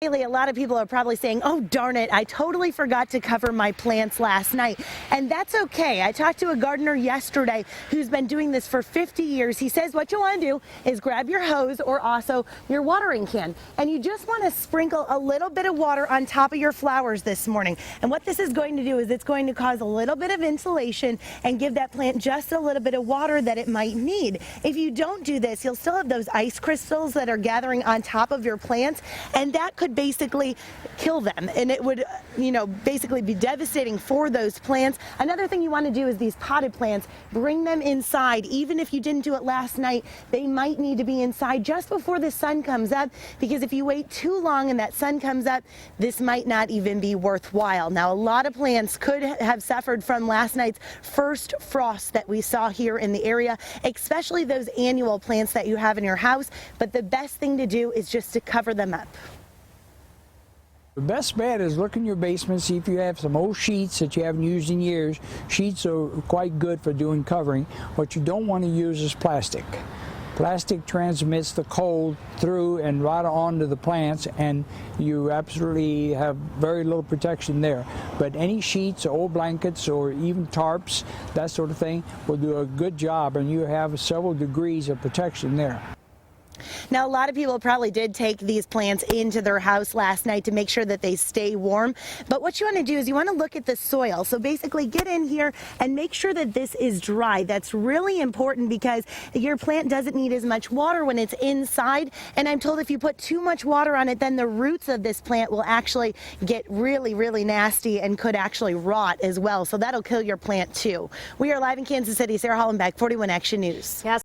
Haley, a lot of people are probably saying, oh, darn it, I totally forgot to cover my plants last night. And that's okay. I talked to a gardener yesterday who's been doing this for 50 years. He says what you want to do is grab your hose or also your watering can. And you just want to sprinkle a little bit of water on top of your flowers this morning. And what this is going to do is it's going to cause a little bit of insulation and give that plant just a little bit of water that it might need. If you don't do this, you'll still have those ice crystals that are gathering on top of your plants, and that could basically kill them, and it would basically be devastating for those plants. Another thing you want to do is these potted plants, bring them inside. Even if you didn't do it last night, they might need to be inside just before the sun comes up, because if you wait too long and that sun comes up, this might not even be worthwhile. Now, a lot of plants could have suffered from last night's first frost that we saw here in the area, especially those annual plants that you have in your house, but the best thing to do is just to cover them up. The best bet is look in your basement, see if you have some old sheets that you haven't used in years. Sheets are quite good for doing covering. What you don't want to use is plastic. Plastic transmits the cold through and right onto the plants, and you absolutely have very little protection there. But any sheets, old blankets, or even tarps, that sort of thing, will do a good job, and you have several degrees of protection there. Now, a lot of people probably did take these plants into their house last night to make sure that they stay warm. But what you want to do is you want to look at the soil. So basically get in here and make sure that this is dry. That's really important because your plant doesn't need as much water when it's inside. And I'm told if you put too much water on it, then the roots of this plant will actually get really, really nasty and could actually rot as well. So that'll kill your plant too. We are live in Kansas City. Sarah Hollenbeck, 41 Action News. Yes.